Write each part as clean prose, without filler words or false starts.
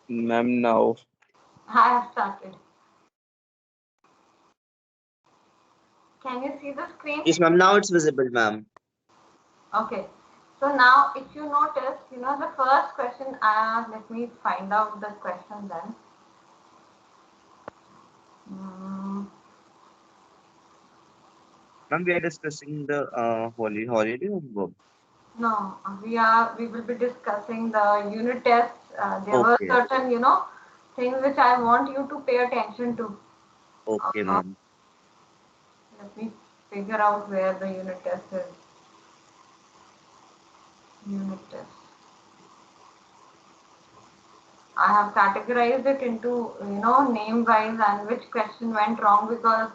Ma'am, now. I have started. Can you see the screen? Yes, ma'am. Now it's visible, ma'am. Okay. So now, if you notice, the first question, let me find out the question then. Ma'am, we are discussing the holiday homework. No, we will be discussing the unit tests. There were Okay. certain, things which I want you to pay attention to. Okay, ma'am. Let me figure out where the unit test is. Unit test. I have categorized it into, name wise and which question went wrong, because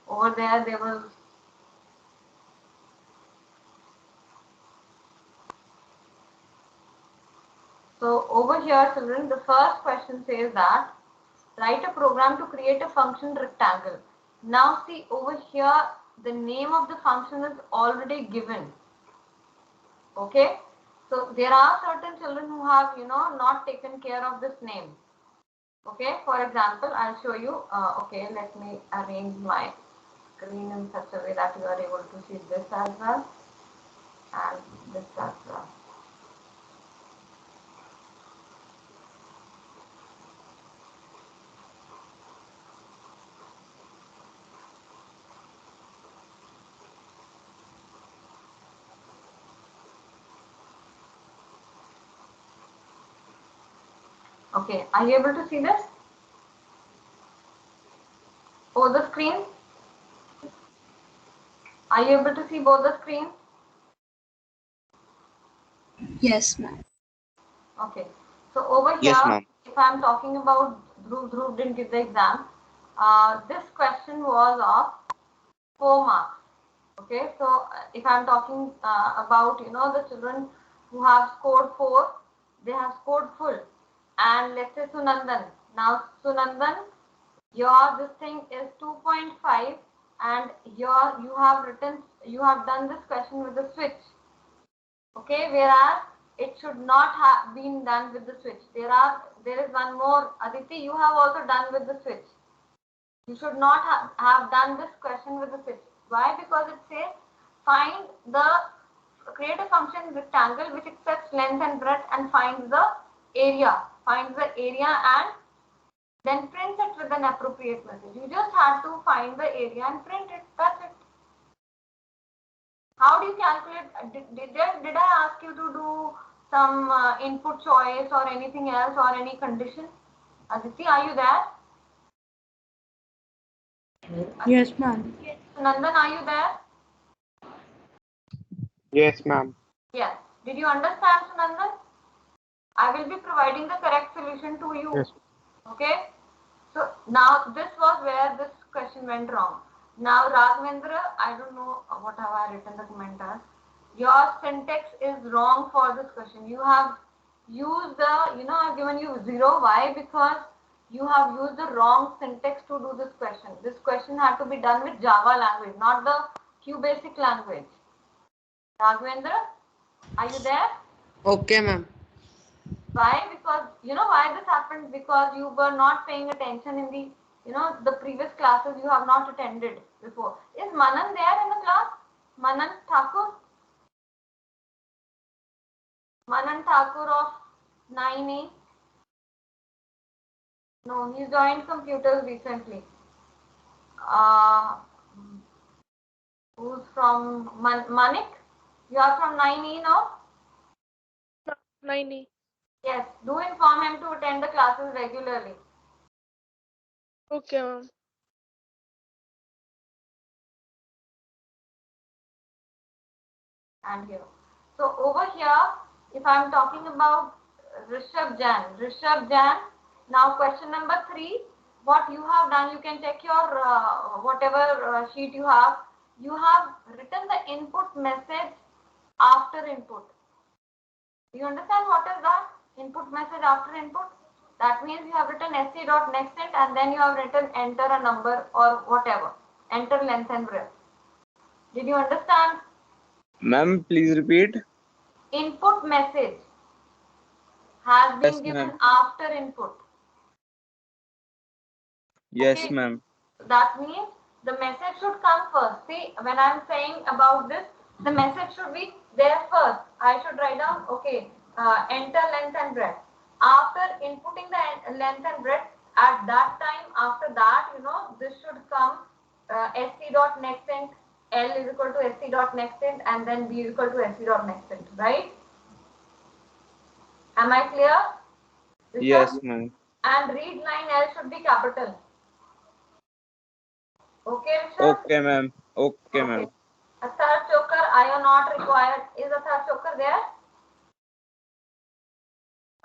over there was. So over here, children, the first question says that write a program to create a function rectangle. Now see over here, the name of the function is already given. Okay, so there are certain children who have, not taken care of this name. Okay, for example, I'll show you. Okay, let me arrange my screen in such a way that you are able to see this as well and this as well. Okay, are you able to see this? Oh, the screen? Are you able to see both the screens? Yes, ma'am. Okay, so over Yes, here, ma'am. if I'm talking about Dhruv didn't give the exam, this question was of 4 marks. Okay, so if I'm talking about, the children who have scored 4, they have scored full. And let's say Sunandan. Now, Sunandan, this thing is 2.5, and you have done this question with the switch. Okay, whereas it should not have been done with the switch. There is one more. Aditi, you have also done with the switch. You should not have done this question with the switch. Why? Because it says create a function rectangle which accepts length and breadth and finds the area. Finds the area and then print it with an appropriate message. You just have to find the area and print it. That's it. How do you calculate? Did I ask you to do some input choice or anything else or any condition? Aditi, are you there? Yes, ma'am. Nandan, are you there? Yes, ma'am. Yes. Did you understand, Sunandan? I will be providing the correct solution to you. Yes. Okay. So now this was where this question went wrong. Now Raghavendra, I don't know what have I written the comment as. Your syntax is wrong for this question. You have used I've given you 0. Why? Because you have used the wrong syntax to do this question. This question had to be done with Java language, not the QBasic language. Raghavendra, are you there? Okay, ma'am. Why? Because why this happened? Because you were not paying attention in the the previous classes you have not attended before. Is Manan there in the class? Manan Thakur? Manan Thakur of 9A? No, he joined computers recently. Who's from Manik? You are from 9E now? 9E. Yes. Do inform him to attend the classes regularly. Okay, ma'am. And here. So over here, if I'm talking about Rishabh Jan, now question number 3, what you have done, you can check your whatever sheet you have. You have written the input message after input. Do you understand what is that? Input message after input? That means you have written sc.nextInt and then you have written enter a number or whatever. Enter length and breadth. Did you understand? Ma'am, please repeat. Input message. has been Yes, given ma'am. after input. Yes, Okay. ma'am. That means the message should come first. See, when I'm saying about this, the message should be there first. I should write down, okay, enter length and breadth. After inputting the length and breadth, at that time, after that, this should come sc dot next int, L is equal to sc dot next int, and then B is equal to sc dot next int, right? Am I clear? Yes, ma'am. And read line L should be capital. Okay, Rishabh? Okay, ma'am. Okay, ma'am. A third choker, IO not required. Is a third choker there?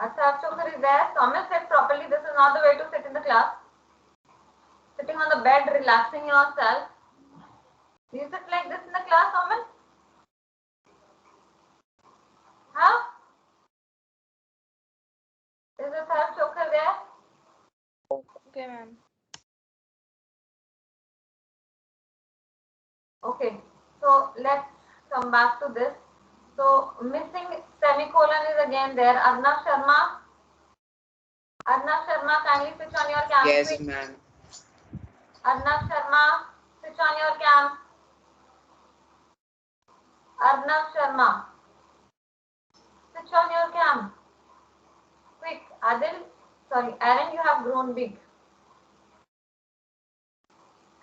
A third choker is there. Soumya, sit properly. This is not the way to sit in the class. Sitting on the bed, relaxing yourself. Do you sit like this in the class, Soumya? Huh? Is a third choker there? Okay, ma'am. Okay. So let's come back to this. So missing semicolon is again there. Arnav Sharma. Arnav Sharma, kindly switch on your camera. Yes, ma'am. Arnav Sharma, switch on your cam. Arnav Sharma, switch on your cam. Quick, Aaron, you have grown big.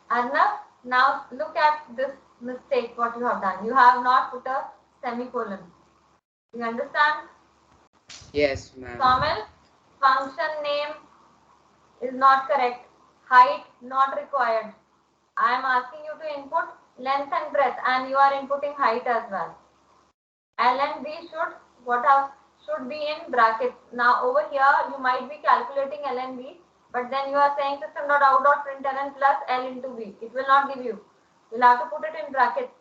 Arnav, now look at this mistake, what you have done. You have not put a semicolon. You understand? Yes, ma'am. Soumil, function name is not correct. Height not required. I am asking you to input length and breadth, and you are inputting height as well. L and B should be in brackets. Now over here you might be calculating L and B, but then you are saying system.out.println plus L into B. It will not give you. You'll have to put it in brackets.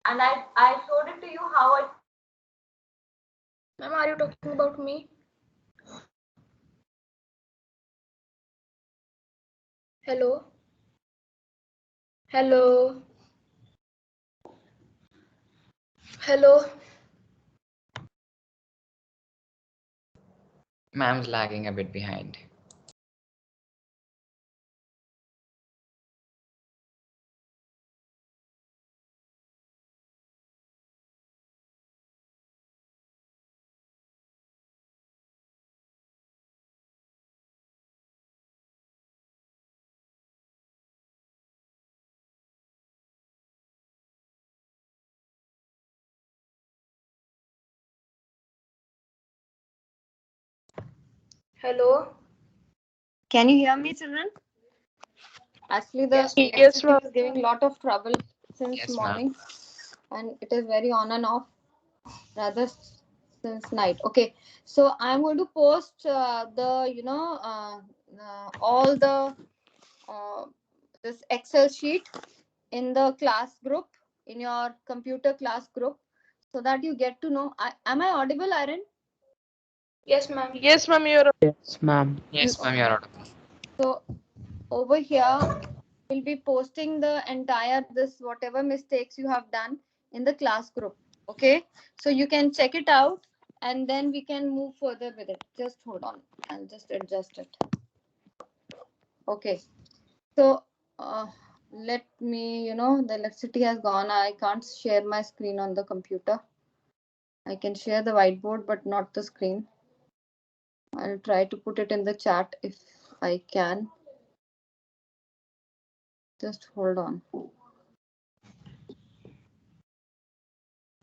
And I showed it to you how it. Ma'am, are you talking about me? Hello? Hello? Hello? Ma'am's lagging a bit behind. Hello? Can you hear me, children? Actually, the Yes. electricity is giving a lot of trouble since Yes, morning, and it is very on and off, rather since night. Okay, so I'm going to post all the this Excel sheet in the class group, in your computer class group, so that you get to know. Am I audible, Aaron? Yes, ma'am. Yes, ma'am, you're. Yes, ma'am. Yes, ma'am, you're audible. So over here we'll be posting the entire this whatever mistakes you have done in the class group. Okay, so you can check it out and then we can move further with it. Just hold on, I'll just adjust it. Okay, so let me, the electricity has gone. I can't share my screen on the computer. I can share the whiteboard but not the screen. I'll try to put it in the chat if I can. Just hold on.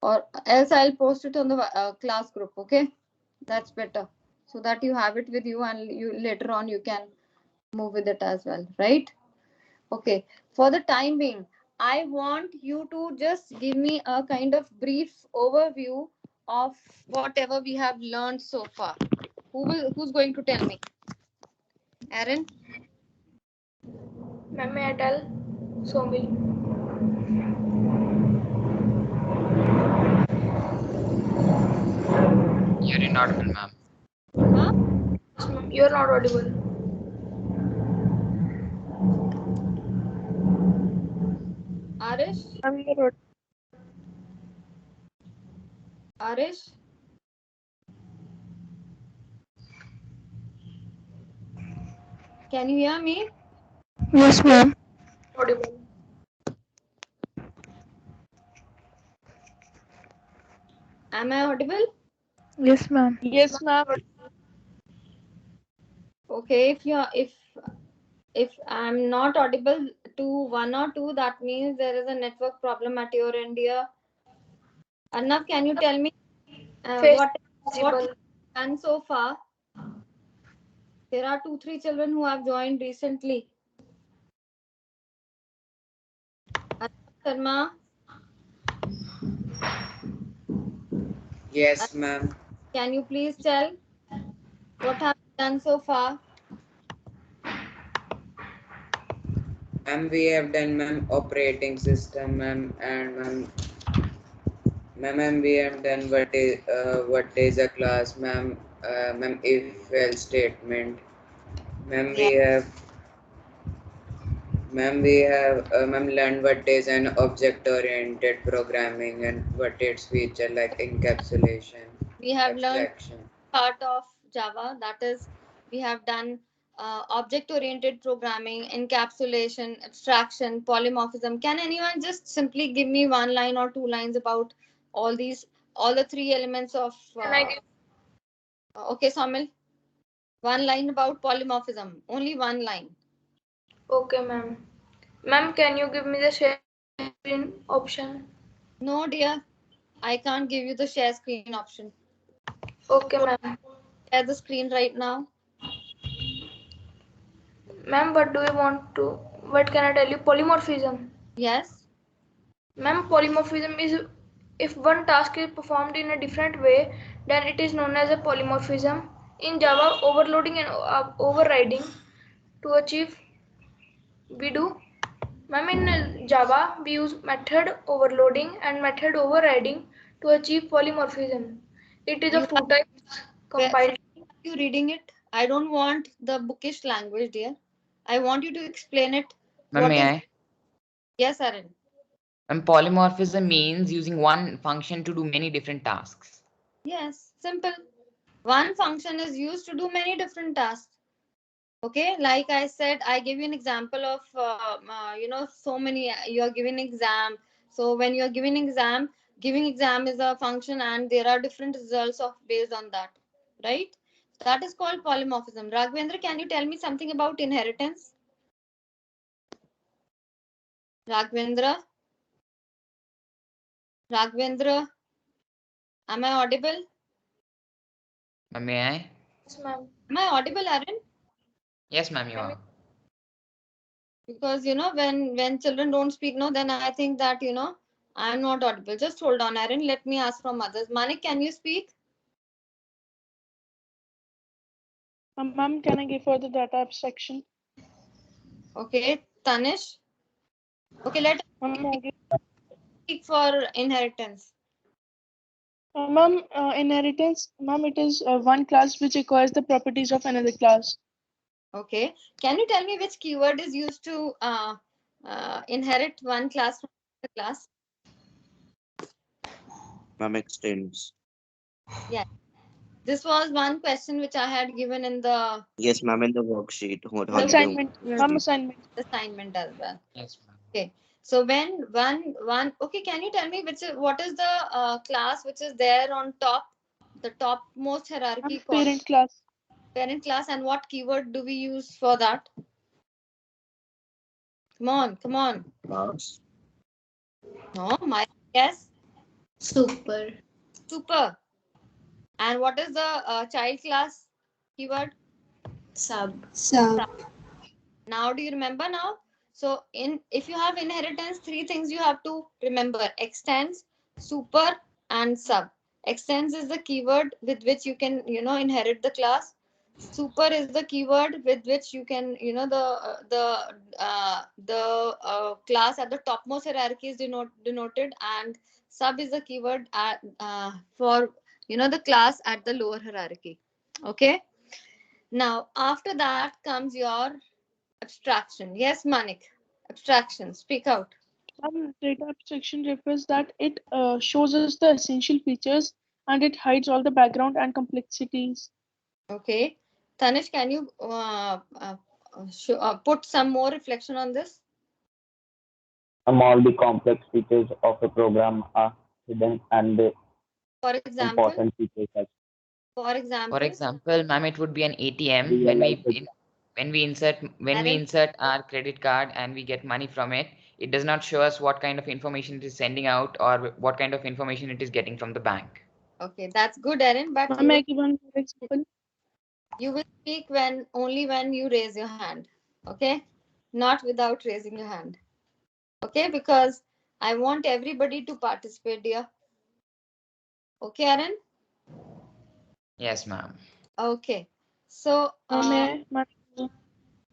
Or else I'll post it on the class group. Okay, that's better, so that you have it with you and you later on you can move with it as well, right? Okay, for the time being, I want you to just give me a kind of brief overview of whatever we have learned so far. Who's going to tell me? Aaron? Ma'am, may I tell? Somil. You're inaudible, ma'am. Huh? Yes, ma'am. You're not audible. Arish? Ma'am, you're. Arish? Can you hear me? Yes, ma'am. Audible. Am I audible? Yes, ma'am. Yes, ma'am. Okay, if I'm not audible to one or two, that means there is a network problem at your end here. Arnav, can you tell me Face what visible. you've done so far? There are 2-3 children who have joined recently. Arnav Sharma, Yes, ma'am. can you please tell what have you done so far? Ma'am, we have done, ma'am, operating system, ma'am, and ma'am, we have done what is a class, ma'am, ma'am, if else statement, ma'am, Yeah. ma'am, learned what is an object-oriented programming and what its feature like encapsulation, We have learned abstraction. part of Java, that is, we have done object-oriented programming, encapsulation, abstraction, polymorphism. Can anyone just simply give me one line or two lines about all these, all the three elements of? Can I give? Okay, Samil, one line about polymorphism. Only one line. Okay, ma'am. Ma'am, can you give me the share screen option? No, dear, I can't give you the share screen option. Okay, ma'am. Share the screen right now. Ma'am, what do you want to? What can I tell you? Polymorphism. Yes. Ma'am, polymorphism is if one task is performed in a different way, then it is known as a polymorphism. In Java, overloading and overriding to achieve we do. Ma'am, in Java, we use method overloading and method overriding to achieve polymorphism. It is You of two types compiled. are you reading it? I don't want the bookish language, dear. I want you to explain it. Ma'am, What may is? I? Yes, Aaron. And polymorphism means using one function to do many different tasks. Yes, simple. One function is used to do many different tasks. Okay, like I said, I give you an example of so many. You are giving exam. So when you are giving exam, giving exam is a function, and there are different results of based on that, right? That is called polymorphism. Raghvendra, can you tell me something about inheritance? Raghvendra, Raghvendra, am I audible? Ma'am, may I? Yes, ma'am. Am I audible, Aaron? Yes, ma'am, you are. Because when children don't speak, no, then I think that I'm not audible. Just hold on, Aaron. Let me ask from others. Manik, can you speak? Ma'am, can I give for the data abstraction? Okay, Tanish. Okay, let us Ma'am, I give. speak for inheritance. Ma'am, inheritance. Ma'am, it is one class which acquires the properties of another class. Okay, can you tell me which keyword is used to inherit one class from another class? Ma'am, extends. Yeah, this was one question which I had given in the Yes, ma'am, in the worksheet. Assignment. Ma'am, assignment. assignment as well. Yes, ma'am. Okay, so when one okay, can you tell me what is the class which is there on top, the topmost hierarchy Ma'am, called parent class. parent class, and what keyword do we use for that? Come on, come on. Class. No, my guess. Super. Super. And what is the child class keyword? Sub. Now, do you remember now? So, if you have inheritance, three things you have to remember: extends, super, and sub. Extends is the keyword with which you can inherit the class. Super is the keyword with which you can the class at the topmost hierarchy is denoted, and sub is the keyword for the class at the lower hierarchy. Okay. Now, after that comes your abstraction. Yes, Manik. Abstraction. Speak out. Data abstraction refers that it shows us the essential features and it hides all the background and complexities. Okay. Tanish, can you put some more reflection on this? All the complex features of a program are hidden and the For example, important features are for example, For example, ma'am, it would be an ATM real life. when we Aaron? insert our credit card and we get money from it. It does not show us what kind of information it is sending out or what kind of information it is getting from the bank. Okay, that's good, Erin. But Ma'am, may I give one more example? you will speak only when you raise your hand. Okay, not without raising your hand. Okay, because I want everybody to participate, dear. Okay, Erin. Yes, ma'am. Okay, so May I?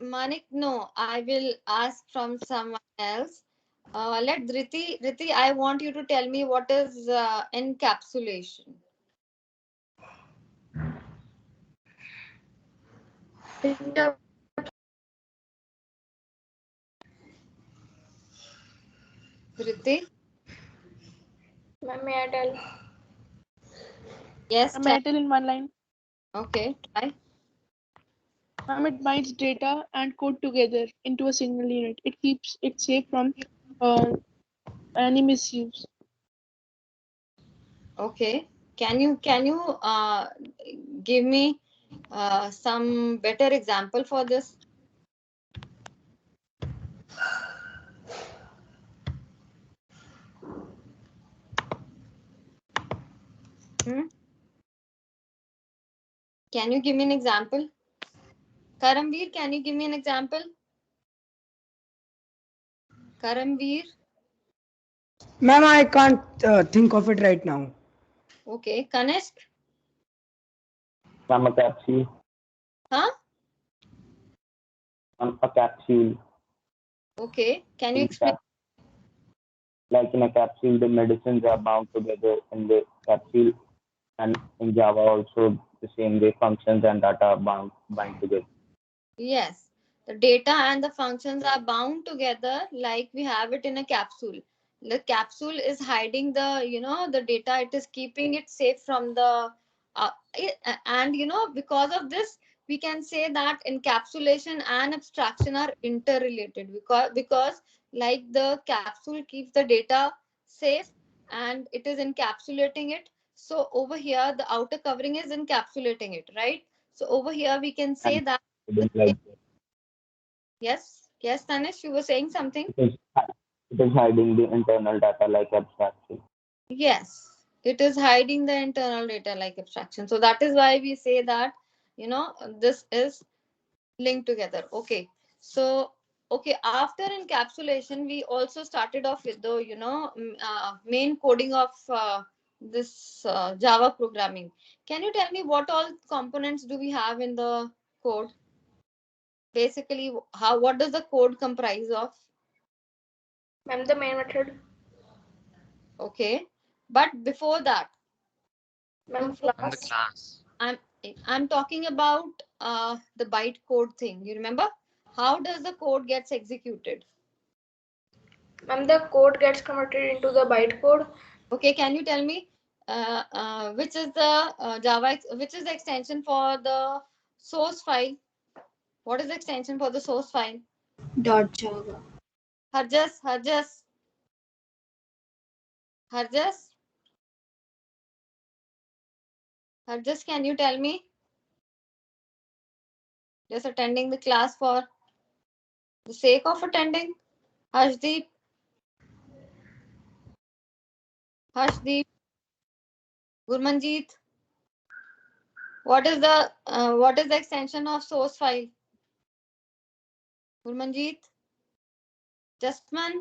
Manik, no, I will ask from someone else. Let Dhriti, I want you to tell me what is encapsulation. Dhriti, Ma'am, may I tell? yes, May I tell in one line? okay, try. Ma'am, it binds data and code together into a single unit. It keeps it safe from any misuse. Okay, can you give me some better example for this? Can you give me an example? Karamveer, can you give me an example? Karamveer, Ma'am, I can't think of it right now. okay. Kanishk, From a capsule, huh? a capsule. Okay, can you In explain? like in a capsule, the medicines are bound together in the capsule, and in Java also the same way functions and data are bind together. Yes, the data and the functions are bound together like we have it in a capsule. The capsule is hiding the data. It is keeping it safe from the and because of this we can say that encapsulation and abstraction are interrelated because like the capsule keeps the data safe and it is encapsulating it. So over here the outer covering is encapsulating it, right? So over here we can say And that it is like yes, Tanish, you were saying something. it is hiding the internal data like abstraction. Yes, it is hiding the internal data like abstraction. So that is why we say that this is linked together. Okay, so okay, after encapsulation we also started off with the main coding of this Java programming. Can you tell me what all components do we have in the code? Basically, what does the code comprise of? Ma'am, the main method. Okay, but before that, Ma'am, before On the class. class. I'm talking about the bytecode thing. You remember? How does the code gets executed? Ma'am, the code gets converted into the bytecode. Okay, can you tell me which is the which is the extension for the source file? What is the extension for the source file? .java. Harjas, can you tell me? Just attending the class for the sake of attending. Harshdeep, Gurmanjeet, what is the extension of source file? Gurmanjeet, Jasman,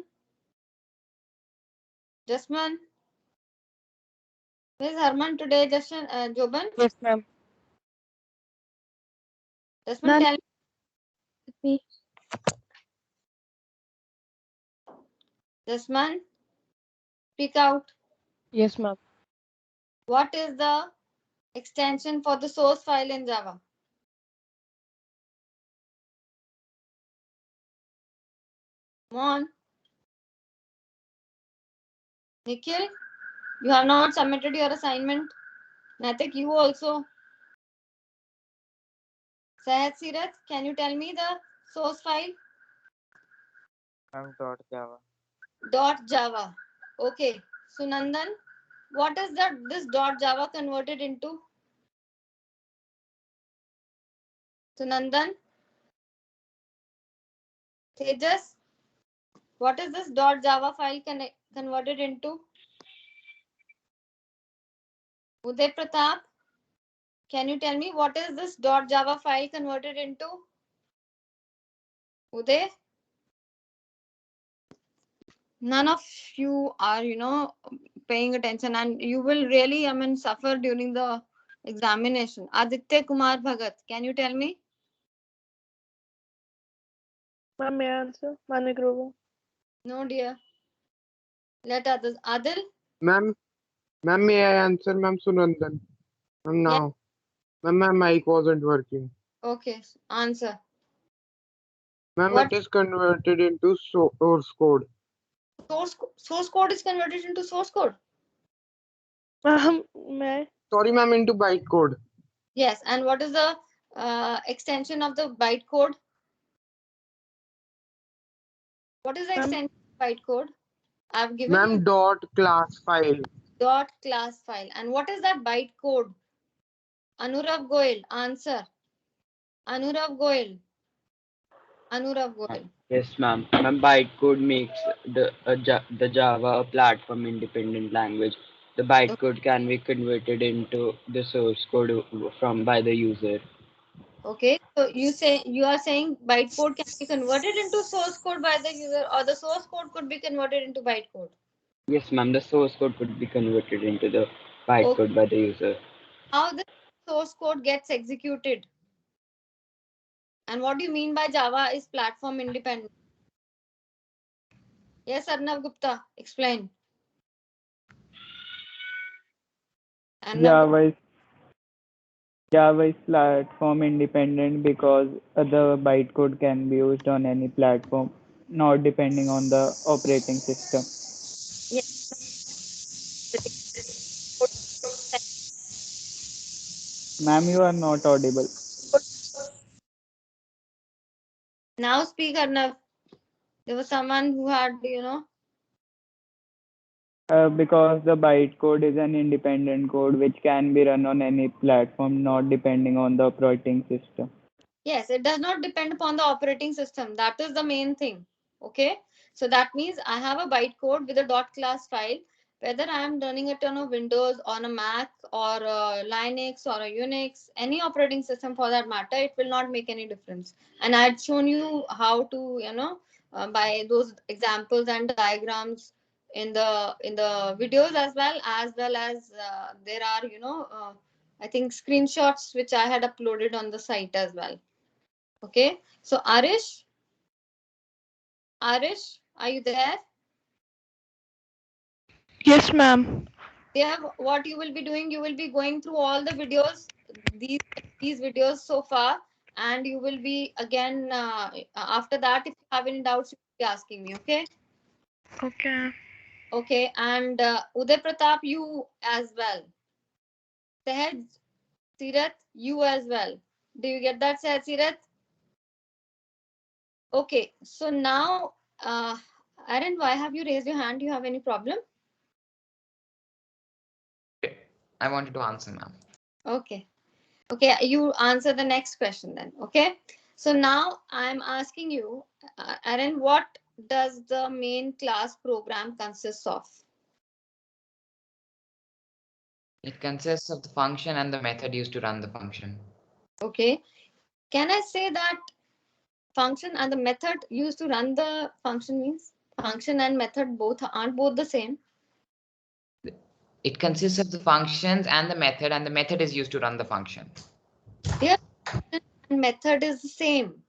Where's Harman today? Joban, Yes, ma'am. Jasman, Ma'am, tell me. Jasman, speak out. Yes, ma'am. What is the extension for the source file in Java? Come on. Nikhil, you have not submitted your assignment. Natik, you also. Sahat Sirath, can you tell me the source file? Ma'am, dot Java. .java. Okay. Sunandan, what is that this .java converted into? Sunandan? Tejas, what is this .java file converted into? Uday Pratap, can you tell me what is this .java file converted into? Uday? None of you are, paying attention, and you will really, suffer during the examination. Aditya Kumar Bhagat, can you tell me? Ma'am, may I answer? Manigrova. No, dear. Let others. Adil? Ma'am, may I answer, ma'am? Sunandan. Ma'am, now. Ma'am, my mic wasn't working. Okay, answer. Ma'am, What? it is converted into source code. Source code is converted into source code? May I? Sorry, ma'am, into bytecode. Yes, and what is the extension of the bytecode? What is the extension of bytecode? I've given Ma'am, you dot class file. dot class file. And what is that bytecode? Anurav Goel, answer. Anurav Goel. Anurav Goel. Yes, ma'am. Ma'am, bytecode makes the Java a platform independent language. The bytecode can be converted into the source code by the user. Okay, so you are saying bytecode can be converted into source code by the user, or the source code could be converted into bytecode? Yes, ma'am. The source code could be converted into the Okay. bytecode by the user. How the source code gets executed? And what do you mean by Java is platform independent? Yes, Arnav Gupta, explain. Java is platform independent because the bytecode can be used on any platform, not depending on the operating system. Yes. Ma'am, you are not audible. Now speak, Arnav. There was someone who had, Because the bytecode is an independent code which can be run on any platform, not depending on the operating system. Yes, it does not depend upon the operating system. That is the main thing. Okay. So that means I have a bytecode with a dot class file, whether I am running it on a Windows, on a Mac, or a Linux, or a Unix, any operating system for that matter, it will not make any difference. And I had shown you how to, by those examples and diagrams in the videos as well as there are, I think screenshots which I had uploaded on the site as well. Okay, so Arish, are you there? Yes, ma'am. What you will be doing, you will be going through all the videos, these videos so far, and you will be again after that, if you have any doubts, you will be asking me. Okay. Okay. Okay, and Uday Pratap, you as well. Sehaj, Sirat, you as well. Do you get that, Sehaj, Sirat? Okay, so now, Aaron, why have you raised your hand? Do you have any problem? I wanted to answer, ma'am. Okay. Okay, you answer the next question then. Okay. So now I'm asking you, Aaron, what does the main class program consist of? It consists of the function and the method used to run the function. Okay. Can I say that function and the method used to run the function means function and method aren't both the same? It consists of the functions and the method is used to run the function. Their function and method is the same.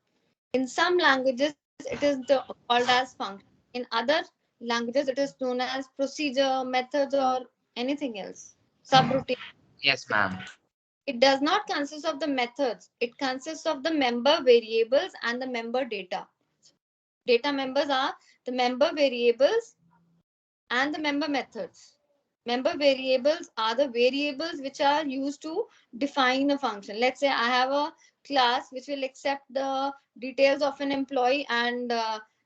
In some languages, it is called as function. In other languages, it is known as procedure, methods, or anything else. Subroutine. Yes, ma'am. It does not consist of the methods. It consists of the member variables and the member data. Data members are the member variables and the member methods. Member variables are the variables which are used to define a function. Let's say I have a class which will accept the details of an employee and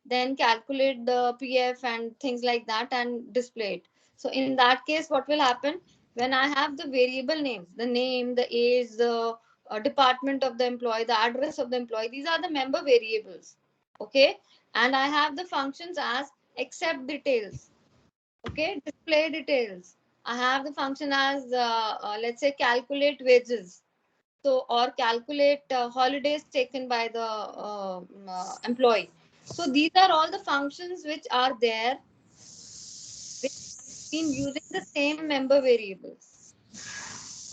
then calculate the PF and things like that and display it. So in that case, what will happen when I have the variable names, the name, the age, the department of the employee, the address of the employee, these are the member variables. Okay. And I have the functions as accept details. Okay. Display details. I have the function as, let's say, calculate wages. So, or calculate holidays taken by the employee. So these are all the functions which are there, which have been using the same member variables.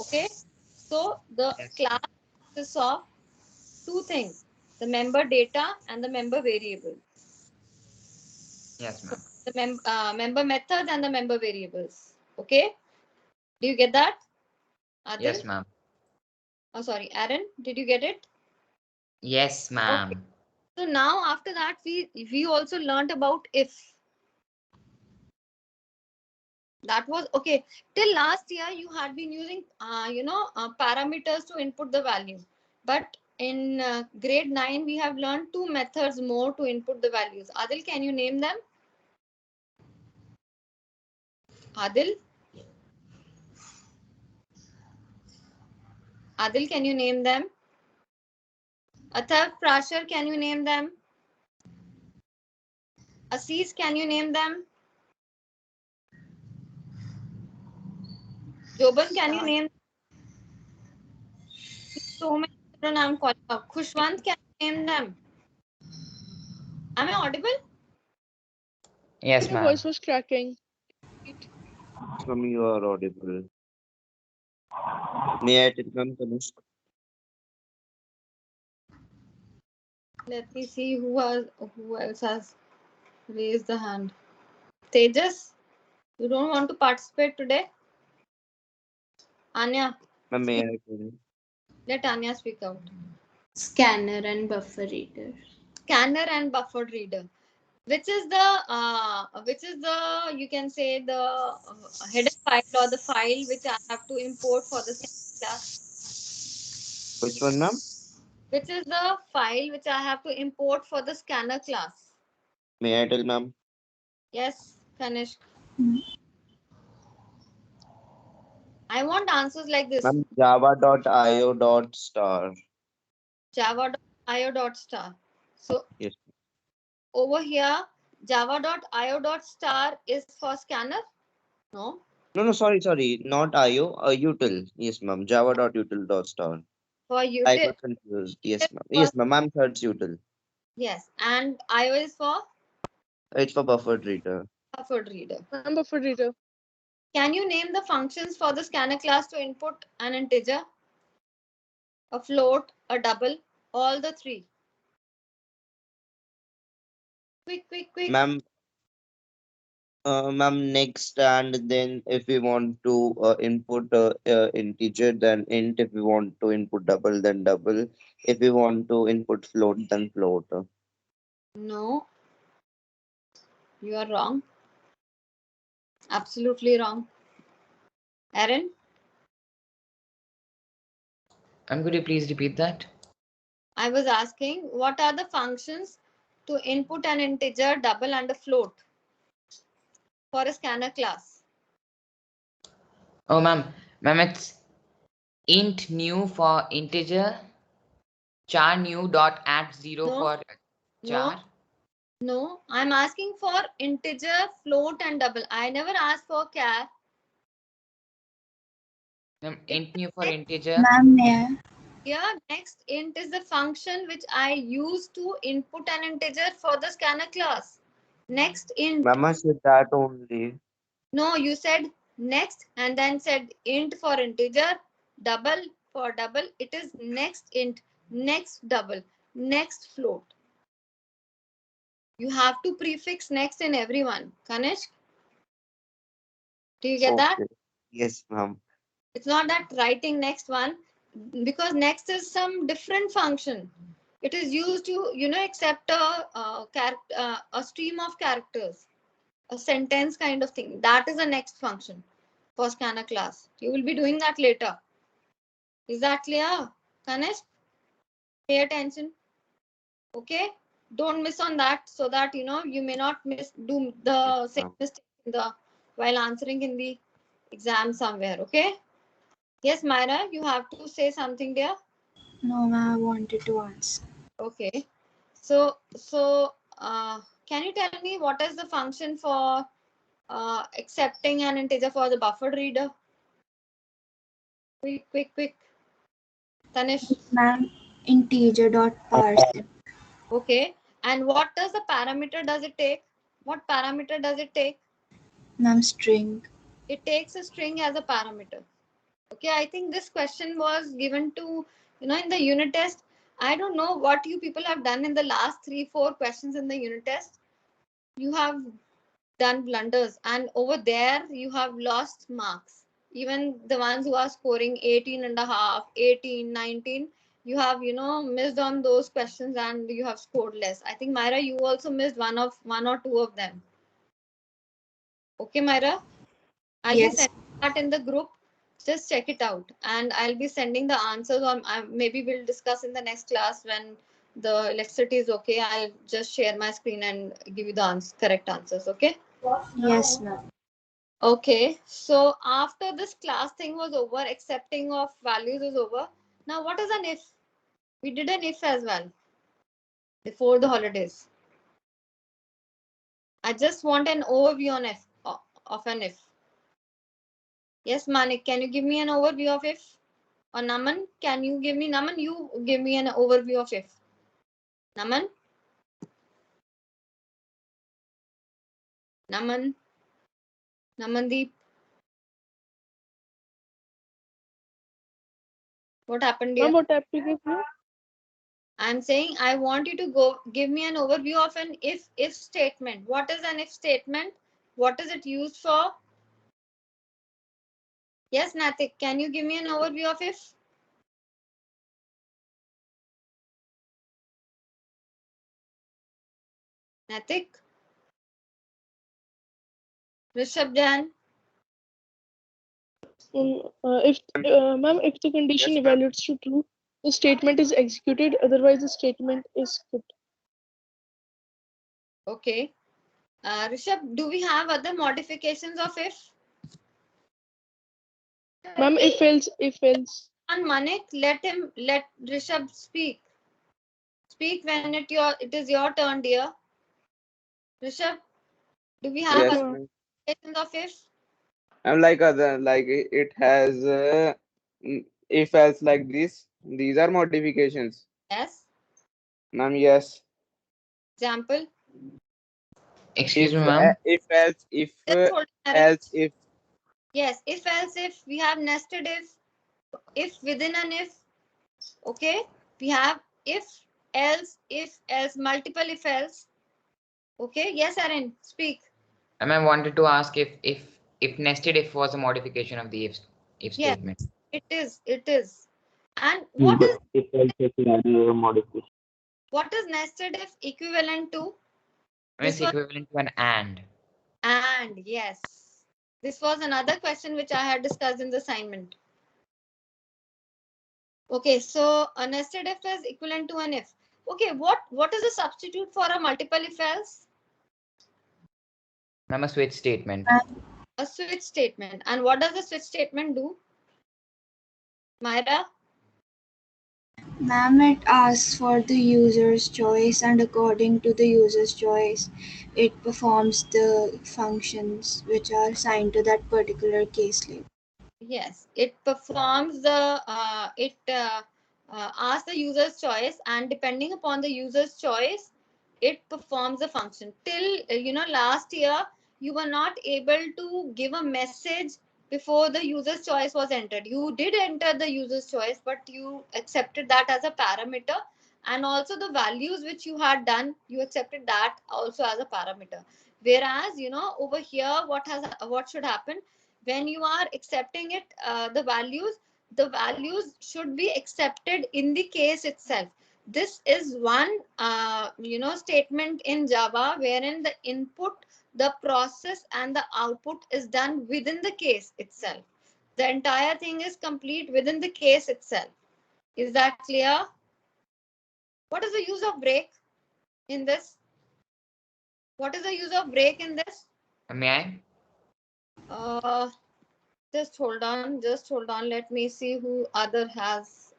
Okay. So the class consists of two things: the member data and the member variable. Yes, ma'am. The member methods and the member variables. Okay. Do you get that? Adil? Yes, ma'am. Oh, sorry, Aaron, did you get it? Yes, ma'am. Okay. So now after that, we also learned about if. That was okay. Till last year, you had been using, parameters to input the value. But in grade 9, we have learned two methods more to input the values. Adil, can you name them? Adil? Adil, can you name them? Athav, Prashar, can you name them? Asis, can you name them? Joban, can you name them? So many children I'm calling out. Khushwant, can you name them? Am I audible? Yes, Your ma'am. voice was cracking. Ma'am, you are audible. May I take them, Tanush? Let me see who else has raised the hand. Tejas, you don't want to participate today? Anya, Ma'am, may I take them? let Anya speak out. Scanner and buffer reader. Scanner and buffer reader. Which is the you can say the header file or the file which I have to import for the scanner class? Which one, ma'am? Which is the file which I have to import for the scanner class? May I tell, ma'am? Yes, Kanishk. I want answers like this. Ma'am, java.io.star. Java.io.star. So Yes. over here, java.io.star is for scanner? No. No, sorry. Not IO, util. Yes, ma'am. Java.util.star. For I util. got confused. Yes, ma'am. Yes, ma'am. I'm search util. Yes. And IO is for It's for buffered reader. buffered reader. I'm buffer reader. Can you name the functions for the scanner class to input an integer, a float, a double, all the three? Quick. Ma'am, ma'am, next, and then if we want to input integer, then int. If we want to input double, then double. If we want to input float, then float. No, you are wrong. Absolutely wrong. Aaron? Could you please repeat that? I was asking what are the functions to input an integer, double, and a float for a scanner class? Oh, ma'am, it's int new for integer, char new dot at 0 No. for char. No, I'm asking for integer, float, and double. I never asked for char. Int new for integer. Ma'am, may I? Yeah, next int is the function which I use to input an integer for the scanner class. Next int. Mama said that only. No, you said next and then said int for integer, double for double. It is next int, next double, next float. You have to prefix next in everyone. Kanishk? Do you get that? Yes, ma'am. It's not that writing next one, because next is some different function. It is used to, accept a stream of characters, a sentence kind of thing. That is the next function for scanner class. You will be doing that later. Is that clear, Kanish? Pay attention. Okay, don't miss on that, so that you may not do the same mistake while answering in the exam somewhere. Okay. Yes, Myra, you have to say something there. No, ma'am, I wanted to answer. Okay. So can you tell me what is the function for accepting an integer for the buffered reader? Quick. Tanish. Ma'am, integer dot parse. Okay. And what does the parameter does it take? What parameter does it take? Ma'am, string. It takes a string as a parameter. Okay, I think this question was given to, in the unit test. I don't know what you people have done in the last 3-4 questions in the unit test. You have done blunders, and over there you have lost marks. Even the ones who are scoring 18 and a half, 18, 19, you have, missed on those questions and you have scored less. I think, Myra, you also missed one or two of them. Okay, Myra? I'll be sending that in the group. Just check it out, and I'll be sending the answers, or maybe we'll discuss in the next class when the electricity is okay. I'll just share my screen and give you the correct answers. Okay? Yes, ma'am. Okay. So after this class thing was over, accepting of values is over. Now what is an if? We did an if as well before the holidays. I just want an overview on if of an if. Yes, Manik, can you give me an overview of if? Or Naman, can you give me, Naman, you give me an overview of if. Naman? Namandeep? What happened here? Ma'am, what application? I'm saying I want you to give me an overview of an if statement. What is an if statement? What is it used for? Yes, Natik, can you give me an overview of if? Natik? Rishabh Jan? Ma'am, if the condition evaluates to true, the statement is executed. Otherwise, the statement is skipped. Okay. Rishabh, do we have other modifications of if? Ma'am, if else. And Manik, let Rishabh speak. Speak when it is your turn, dear. Rishabh, do we have Yes, other ma'am. modifications of if? I'm like other like it has if else like this. These are modifications. Yes. Ma'am, yes. Example. Excuse me, ma'am. If else if Just hold on, else if. Yes, if else if, we have nested if within an if. Okay, we have if else, multiple if else. Okay, yes, Aaron, speak. And I wanted to ask if nested if was a modification of the if Yes, statement. it is. And what is If else if scenario modification. what is nested if equivalent to? It's equivalent to an and. And yes, this was another question which I had discussed in the assignment. Okay, so a nested if is equivalent to an if. Okay, what is the substitute for a multiple if else? I'm a switch statement. A switch statement. And what does the switch statement do? Myra? Ma'am, it asks for the user's choice, and according to the user's choice, it performs the functions which are assigned to that particular case label. Yes, it performs the asks the user's choice, and depending upon the user's choice, it performs a function. Till last year, you were not able to give a message before the user's choice was entered. You did enter the user's choice, but you accepted that as a parameter, and also the values which you had done, you accepted that also as a parameter. Whereas over here, what should happen? When you are accepting it, the values should be accepted in the case itself. This is one statement in Java wherein the input, the process, and the output is done within the case itself. The entire thing is complete within the case itself. Is that clear? What is the use of break in this? What is the use of break in this? May I? Just hold on. Just hold on. Let me see who other has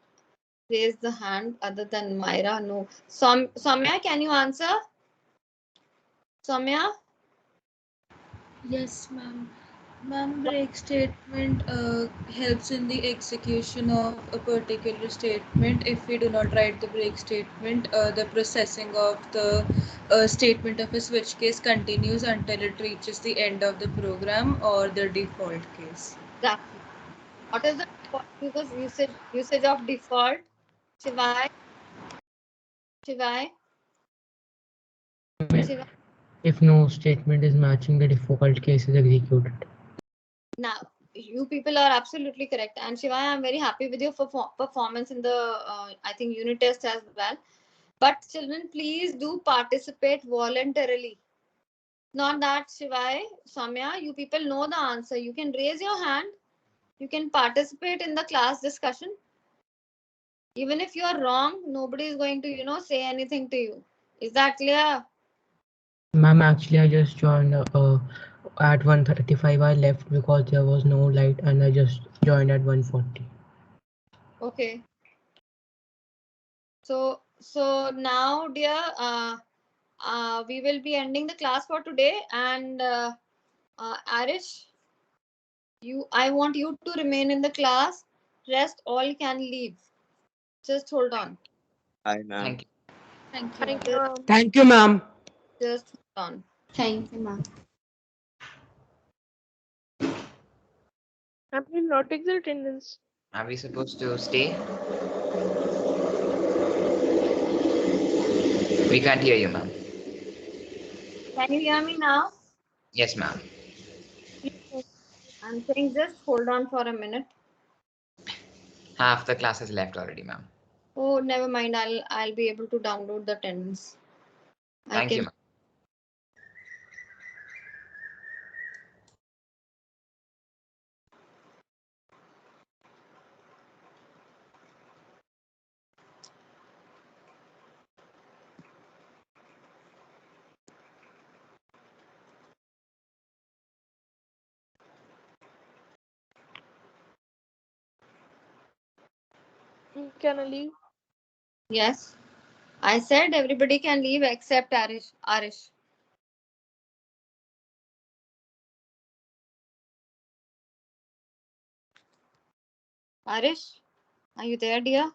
raised the hand other than Myra. No. Soumya, can you answer? Soumya? Yes, ma'am. Ma'am, break statement helps in the execution of a particular statement. If we do not write the break statement, the processing of the statement of a switch case continues until it reaches the end of the program or the default case. Exactly. What is the usage of default? Shivai? Shivai? Shivai? If no statement is matching, the default case is executed. Now, you people are absolutely correct. And Shivai, I'm very happy with your performance in the, I think, unit test as well. But children, please do participate voluntarily. Not that Shivai, Soumya, you people know the answer. You can raise your hand. You can participate in the class discussion. Even if you are wrong, nobody is going to, say anything to you. Is that clear? Ma'am, actually, I just joined at 1:35. I left because there was no light, and I just joined at 1:40. Okay. So now, dear, we will be ending the class for today. And Arish, I want you to remain in the class. Rest all can leave. Just hold on. Hi, ma'am. Thank you. Thank you. Thank you. Thank you, ma'am. Just hold on. Thank you, ma'am. I will not take the attendance. Are we supposed to stay? We can't hear you, ma'am. Can you hear me now? Yes, ma'am. I'm saying just hold on for a minute. Half the class has left already, ma'am. Oh, never mind. I'll be able to download the attendance. Thank you, ma'am. Can I leave? Yes. I said everybody can leave except Arish. Arish, are you there, dear?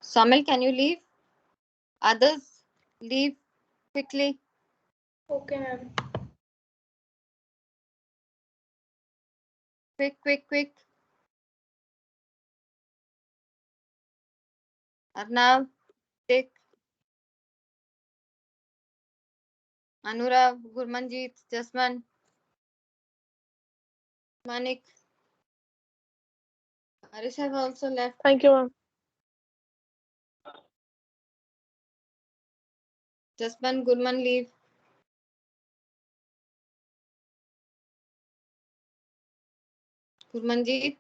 Samil, can you leave? Others, leave quickly. Okay, ma'am. Quick. Arnav, Dick, Anurav, Gurmanjeet, Jasman, Manik. Arish have also left. Thank you, ma'am. Jasman, Gurman, leave. Gurmanjeet.